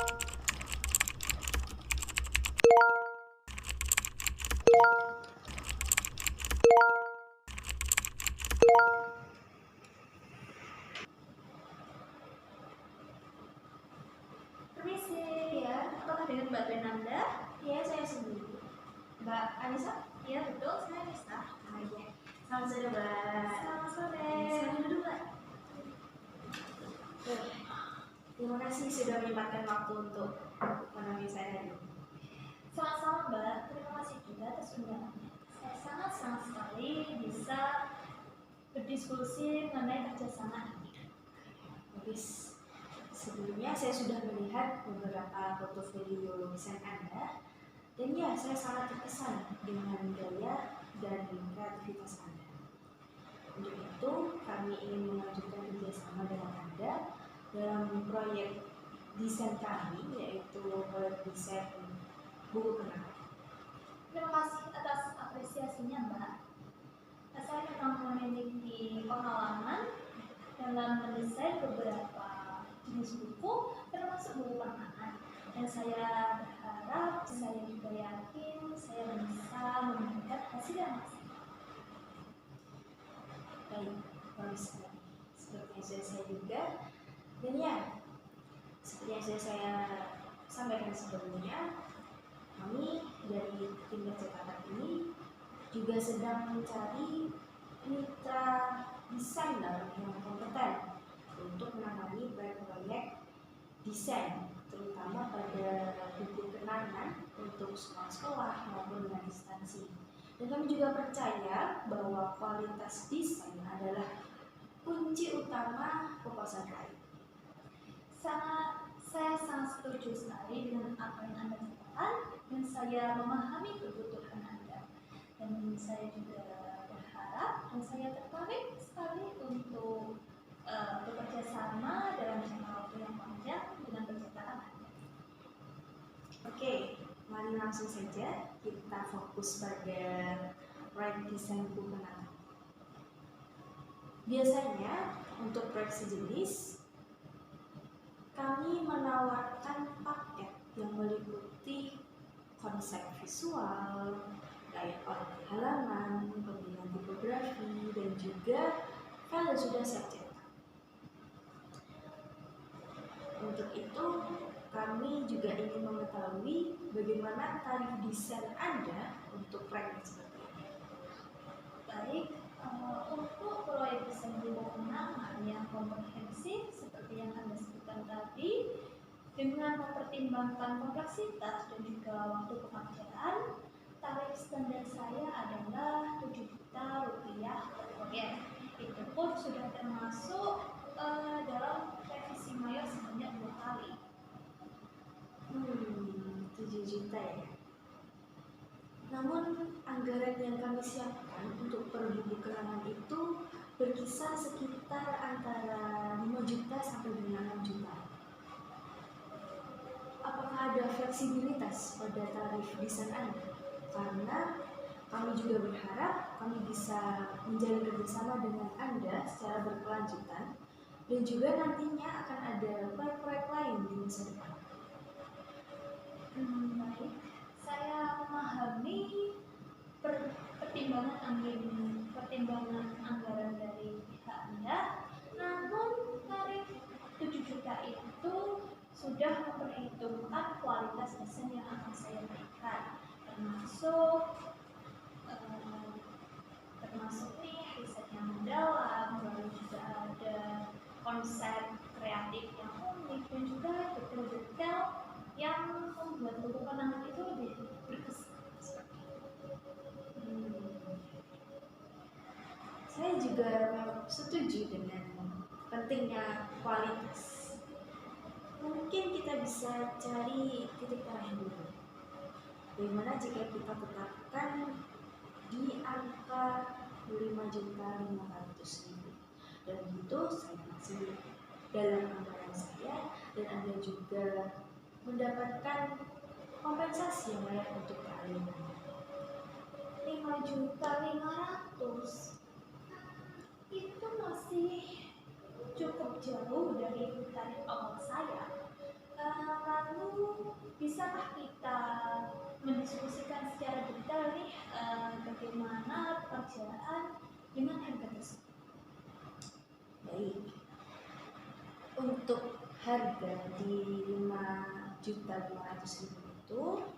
Permisi, ya, apakah dengan Mbak Benanda? Iya, saya sendiri. Mbak Anissa? Iya, betul, saya Nisa. Iya. Selamat sore, Mbak. Selamat sore. Selamat dulu, Mbak. Terima kasih sudah menyempatkan waktu untuk menemani saya hari ini. Sama-sama, Mbak. Terima kasih juga atas undangannya. Saya sangat senang sekali bisa berdiskusi mengenai kerjasama ini. Bagus. Sebelumnya saya sudah melihat beberapa portofolio desain Anda, dan ya, saya sangat terkesan dengan gaya dan kreativitas Anda. Untuk itu, kami ingin mengajukan kerjasama dengan Anda dalam proyek desain kami, yaitu proyek desain buku kenangan. Terima kasih atas apresiasinya, Mbak. Saya memang memiliki pengalaman dalam mendesain beberapa jenis buku, termasuk buku kenangan. Dan saya berharap, saya juga yakin, saya bisa memberikan hasil yang maksimal. Baik, bagus sekali. Seperti yang sudah saya duga, dan ya, seperti yang sudah saya sampaikan sebelumnya, kami dari tim percetakan ini juga sedang mencari mitra desainer yang kompeten untuk menangani proyek-proyek desain, terutama pada buku kenangan untuk sekolah-sekolah maupun dengan instansi. Dan kami juga percaya bahwa kualitas desain adalah kunci utama kepuasan klien. Saya sangat setuju sekali dengan apa yang Anda katakan, dan saya memahami kebutuhan Anda. Dan saya juga berharap dan saya tertarik sekali untuk bekerja sama dalam jangka waktu yang panjang dengan percetakan Anda. Oke, mari langsung saja kita fokus pada proyek desain buku kenangan. Biasanya untuk proyek sejenis, kami menawarkan paket yang meliputi konsep visual, layout halaman, pemilihan tipografi, dan juga file yang sudah siap cetak. Untuk itu, kami juga ingin mengetahui bagaimana tarif desain Anda untuk proyek seperti ini. Baik, untuk proyek desain buku kenangan yang komprehensif seperti yang Anda sebutkan tadi, dengan mempertimbangkan kompleksitas dan juga waktu pekerjaan, tarif standar saya adalah Rp7.000.000 per proyek. Itu pun sudah termasuk dalam revisi mayor sebanyak 2 kali. 7 juta ya. Namun anggaran yang kami siapkan untuk per buku kenangan itu berkisar sekitar antara 5 juta sampai dengan 6 juta. Apakah ada fleksibilitas pada tarif desain Anda? Karena kami juga berharap kami bisa menjalin kerjasama dengan Anda secara berkelanjutan, dan juga nantinya akan ada proyek-proyek lain di masa depan. Baik, saya memahami pertimbangan anggaran dari pihak Anda, namun tarif 7 juta itu sudah memperhitungkan kualitas desain yang akan saya berikan, termasuk nih riset yang mendalam, lalu juga ada konsep kreatif yang unik, dan juga detail-detail yang membuat buku kenangan itu lebih berkesan. Saya juga setuju dengan pentingnya kualitas. Mungkin kita bisa cari titik tengah dulu. Bagaimana jika kita tetapkan di angka 5.500.000, dan itu saya masih dalam anggaran saya, dan Anda juga mendapatkan kompensasi yang layak untuk keahlian. 5.500.000 itu masih cukup jauh dari tarif awal saya. Lalu mendiskusikan secara detail nih bagaimana pekerjaan dengan harga tersebut. Baik, untuk harga di 5.500.000 itu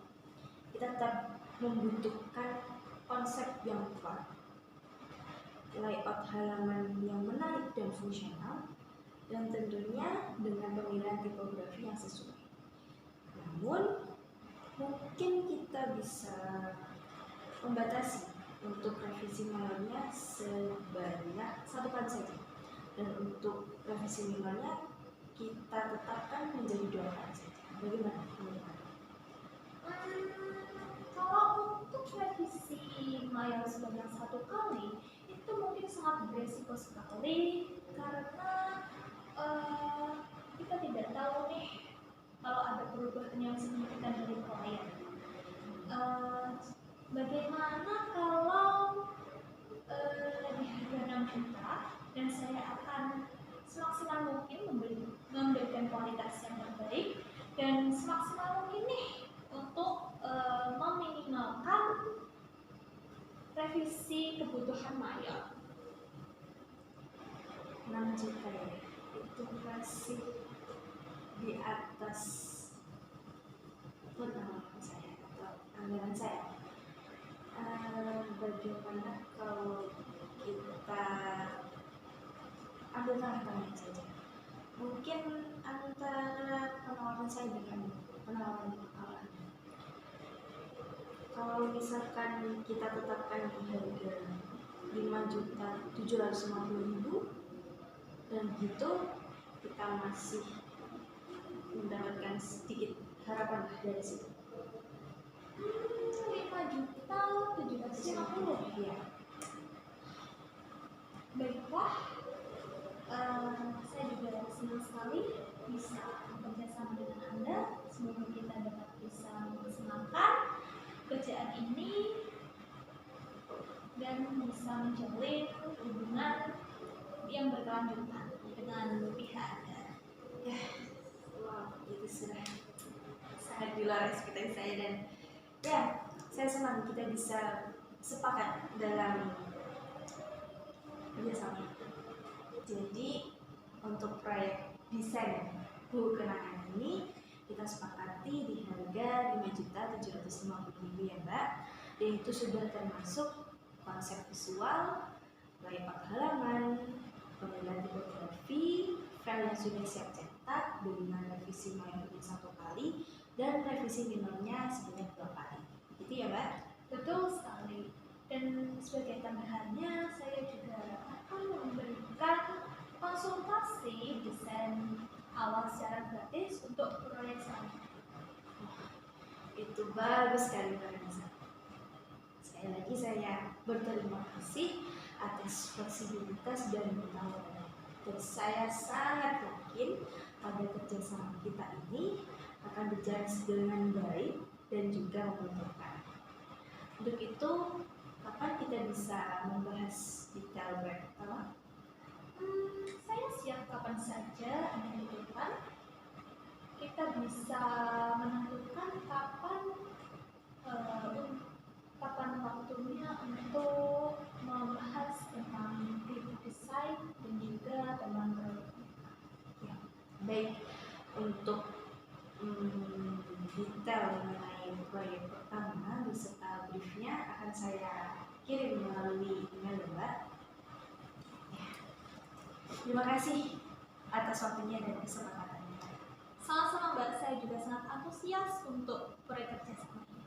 kita tetap membutuhkan konsep yang kuat, layout halaman yang menarik dan fungsional, dan tentunya dengan pemilihan tipografi yang sesuai. Namun mungkin kita bisa membatasi untuk revisi manualnya sebanyak 1 kali saja, dan untuk revisi minimalnya kita tetapkan menjadi 2 kali saja. Bagaimana menurut Anda? Kalau untuk revisi manual sebanyak 1 kali itu mungkin sangat beresiko sekali, karena kita tidak tahu nih kalau ada perubahan yang signifikan dari klien. Bagaimana kalau di harga 6 juta dan saya akan semaksimal mungkin memberikan kualitas yang terbaik dan semaksimal mungkin nih untuk meminimalkan revisi kebutuhan mayor. 6 juta ya, itu masih di atas penawaran saya atau anggaran saya. Bagaimana kalau kita ambil tengah-tengah saja? Mungkin antara penawaran saya dengan penawaran awal. Kalau misalkan kita tetapkan di harga 5.750.000 dan gitu kita masih mendapatkan sedikit harapan dari situ. 5.750.000 ya. Baiklah, saya juga senang sekali bisa bekerja sama dengan Anda. Semoga kita dapat bisa memaksimalkan kerjaan ini dan bisa menjalin hubungan yang berkelanjutan dengan pihak Anda. Ya, wow, itu sudah sangat di luar ekspektasi saya, dan ya, saya senang kita bisa sepakat dalam kerjasama. Jadi untuk proyek desain buku kenangan ini kita sepakati di harga 5.750.000 ya Mbak, dan itu sudah termasuk konsep visual, layout halaman, pemilihan tipografi, file yang sudah siap cetak dengan revisi manual 1 kali dan revisi minornya sebanyak 2 kali. Gitu ya Mbak? Betul sekali. Dan sebagai tambahannya, saya juga akan memberikan konsultasi desain awal secara gratis untuk proyek selanjutnya. Itu bagus sekali Mbak Nisa. Sekali lagi saya berterima kasih atas fleksibilitas dan penawarannya. Dan saya sangat yakin pada kerjasama kita ini akan berjalan dengan baik dan juga menguntungkan. Untuk itu, kapan kita bisa membahas detail proyek pertama? Saya siap kapan saja Anda butuhkan. Kita bisa menentukan kapan waktunya untuk membahas tentang review desain dan juga tentang proyek. Ya, baik. Untuk detail mengenai proyek pertama beserta briefnya akan saya kirim melalui email ya Mbak. Ya. Terima kasih atas waktunya dan kesempatannya. Sama-sama Mbak, saya juga sangat antusias untuk proyek kerjasama ini.